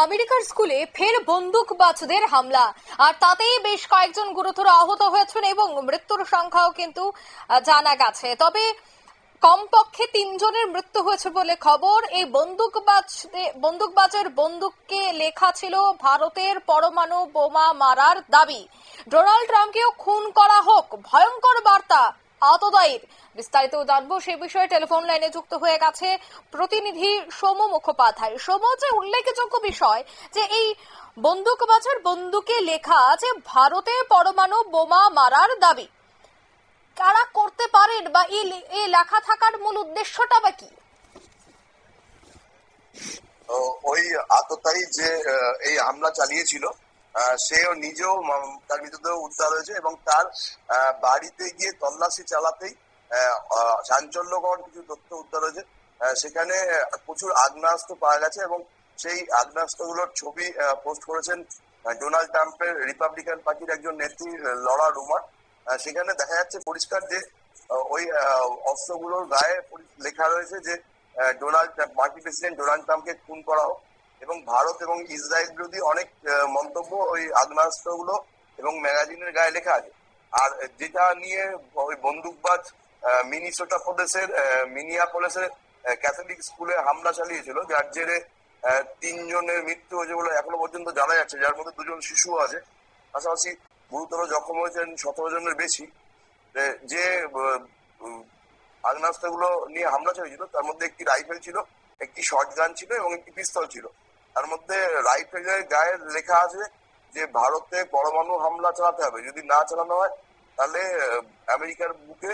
আমেরিকার স্কুলে ফের বন্দুকবাজদের হামলা, আর তাতেই বেশ কয়েকজন গুরুতর আহত হয়েছেন এবং মৃত্যুর সংখ্যাও কিন্তু জানা গেছে। তবে কমপক্ষে 3 জনের মৃত্যু হয়েছে বলে খবর। এই বন্দুকবাজের বন্দুককে লেখা ছিল ভারতের পরমাণু বোমা মারার দাবি। ডোনাল্ড ট্রাম্পকেও খুন করা হোক, ভয়ঙ্কর বার্তা আততায়ীর। বিস্তারিত জানবো সে বিষয়ে টেলিফোন লাইনে যুক্ত হয়ে গেছে প্রতিনিধি সৌম্য মুখোপাধ্যায়। সৌম্য, যে উল্লেখযোগ্য বিষয় যে এই বন্দুকবাজের বন্দুকে লেখা আছে ভারতে পরমাণু বোমা মারার দাবি, কারা করতে পারেন বা এই লেখা থাকার মূল উদ্দেশ্যটা বা কি? ওই আততায়ী যে এই হামলা চালিয়েছিল সেও নিজেও তার মৃতদেহ উদ্ধার হয়েছে এবং তার বাড়িতে গিয়ে তল্লাশি চালাতেই চাঞ্চল্যকর কিছু তথ্য উদ্ধার হয়েছে। সেখানে প্রচুর আগ্নেয়াস্ত্র পাওয়া গেছে এবং সেই আগ্নেয়াস্ত্রগুলোর ছবি পোস্ট করেছেন ডোনাল্ড ট্রাম্পের রিপাবলিকান পার্টির একজন নেত্রী লরা লুমার। সেখানে দেখা যাচ্ছে পরিষ্কার যে ওই অস্ত্রগুলোর গায়ে লেখা রয়েছে যে মার্কিন প্রেসিডেন্ট ডোনাল্ড ট্রাম্পকে খুন করা হোক, এবং ভারত এবং ইসরায়েল বিরোধী অনেক মন্তব্য ওই আগ্নেয়াস্ত্রগুলো এবং ম্যাগাজিনের গায়ে লেখা আছে। আর যেটা নিয়ে ওই বন্দুকবাজ মিনিসোটা প্রদেশের মিনিয়াপোলিসের ক্যাথলিক স্কুলে হামলা চালিয়েছিল, যার জেরে 3 জনের মৃত্যু হয়েছে বলে এখনো পর্যন্ত জানা যাচ্ছে, যার মধ্যে 2 জন শিশু আছে। পাশাপাশি গুরুতর জখম হয়েছেন 17 জনের বেশি। যে আগ্নেয়াস্ত্রগুলো নিয়ে হামলা চালিয়েছিল তার মধ্যে একটি রাইফেল ছিল, একটি শটগান ছিল এবং একটি পিস্তল ছিল। তার মধ্যে রাইফেলের গায়ে লেখা আছে যে ভারতে পরমাণু হামলা চালাতে হবে, যদি না চালানো হয় তাহলে আমেরিকার বুকে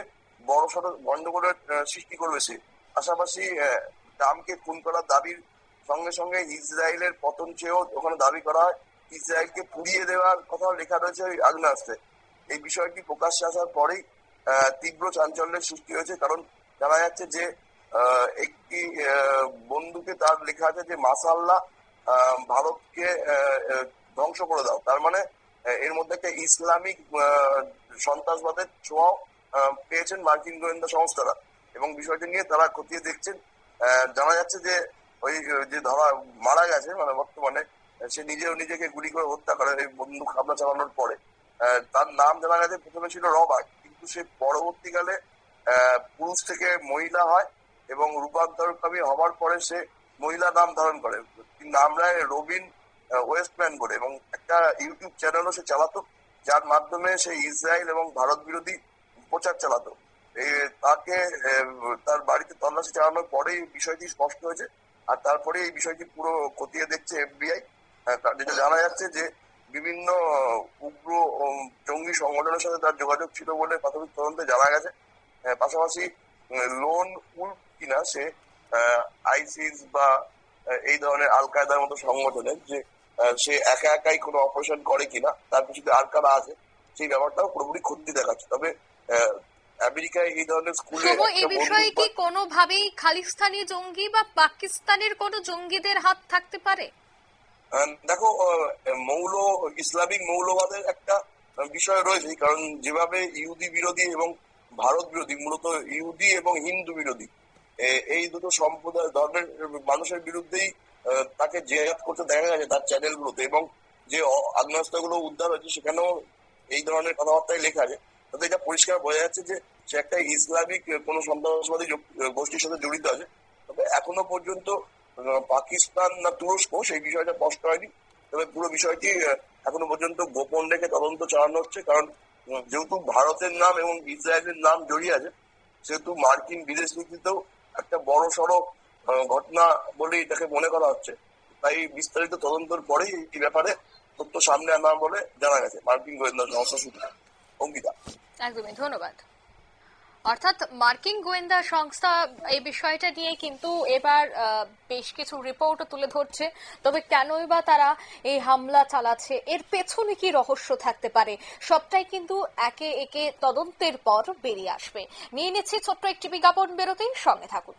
বড়সড় গন্ডগোলের সৃষ্টি করবে সে। পাশাপাশি ট্রাম্পকে খুন করার দাবির সঙ্গে সঙ্গে ইসরায়েলের পতন চেয়েও ওখানে দাবি করা হয়, ইসরায়েলকে পুড়িয়ে দেওয়ার কথাও লেখা রয়েছে ওই আগ্নেয়াস্ত্রে। এই বিষয়টি প্রকাশ্যে আসার পরেই তীব্র চাঞ্চল্যের সৃষ্টি হয়েছে, কারণ জানা যাচ্ছে যে একটি বন্দুকে তার লেখা আছে যে মাশাআল্লাহ ভারতকে ধ্বংস করে দাও। তার মানে এর মধ্যে একটা ইসলামিক সন্ত্রাসবাদের ছোঁয়াও পেয়েছেন মার্কিন গোয়েন্দা সংস্থারা, এবং বিষয়টি নিয়ে তারা খতিয়ে দেখছেন। জানা যাচ্ছে যে ওই যে মারা গেছে, মানে বর্তমানে সে নিজেকে গুলি করে হত্যা করে এই বন্দুক হামলা চালানোর পরে। তার নাম জানা গেছে প্রথমে ছিল রবার্ট, কিন্তু সে পরবর্তীকালে পুরুষ থেকে মহিলা হয় এবং রূপান্তরকামী হওয়ার পরে সে মহিলা নাম ধারণ করে, নাম রায় রবিন ওয়েস্টম্যান করে, এবং একটা ইউটিউব চ্যানেলও সে চালাতো, যার মাধ্যমে সে ইসরায়েল এবং ভারত বিরোধী প্রচার চালাতো। তাকে তার বাড়িতে তল্লাশি চালানোর পরেই বিষয়টি স্পষ্ট হয়েছে, আর তারপরে এই বিষয়টি পুরো খতিয়ে দেখছে FBI। যেটা জানা যাচ্ছে যে বিভিন্ন উগ্র জঙ্গি সংগঠনের সাথে তার যোগাযোগ ছিল বলে প্রাথমিক তদন্তে জানা গেছে। পাশাপাশি লোন উলফ কিনা সে আইসিস বা এই ধরনের আল কায়দার মতো সংগঠনের, যে সে একা একাই কোনো অপারেশন করে কিনা, তার পিছনে আর কারা আছে, সেই ব্যাপারটাও পুরোপুরি খতিয়ে দেখাচ্ছে। তবে আমেরিকায় এই ধরনের স্কুলে এই বিষয়ে কি কোনোভাবেই খালিস্তানি জঙ্গি বা পাকিস্তানের কোনো জঙ্গিদের হাত থাকতে পারে? দেখো, ইসলামিক মৌলবাদের একটা বিষয় রয়েছে, কারণ যেভাবে ইহুদি বিরোধী এবং ভারত বিরোধী, মূলত ইহুদি এবং হিন্দু বিরোধী এই দুটো সম্প্রদায় ধর্মের মানুষের বিরুদ্ধেই তাকে জেহাদ করতে দেখা গেছে তার চ্যানেলগুলোতে, এবং যে আগ্নেয়াস্ত্রগুলো উদ্ধার হয়েছে সেখানেও এই ধরনের কথাবার্তায় লেখা আছে। তাতে এটা পরিষ্কার বোঝা যাচ্ছে যে সে একটা ইসলামিক কোন সন্ত্রাসবাদী গোষ্ঠীর সাথে জড়িত আছে। তবে এখনো পর্যন্ত পাকিস্তান না তুরস্ক সেই বিষয়টা স্পষ্ট হয়নি। তবে পুরো বিষয়টি এখনো পর্যন্ত গোপন রেখে তদন্ত চালানো হচ্ছে, কারণ যেহেতু ভারতের নাম এবং ইসরায়েলের নাম জড়িয়ে আছে, সেহেতু মার্কিন বিদেশ নীতিতেও একটা বড় সড়ো ঘটনা বলে এটাকে মনে করা হচ্ছে। তাই বিস্তারিত তদন্তের পরেই এই ব্যাপারে তথ্য সামনে আনা বলে জানা গেছে মার্কিন গোয়েন্দা সংস্থা সূত্রে। অঙ্কিতা, একদমই ধন্যবাদ। অর্থাৎ মার্কিন গোয়েন্দা সংস্থা এই বিষয়টা নিয়ে কিন্তু এবার বেশ কিছু রিপোর্টও তুলে ধরছে। তবে কেনই বা তারা এই হামলা চালাচ্ছে, এর পেছনে কি রহস্য থাকতে পারে, সবটাই কিন্তু একে একে তদন্তের পর বেরিয়ে আসবে। নিয়ে নিচ্ছে ছোট্ট একটি বিজ্ঞাপন, বেরোতেই সঙ্গে থাকুন।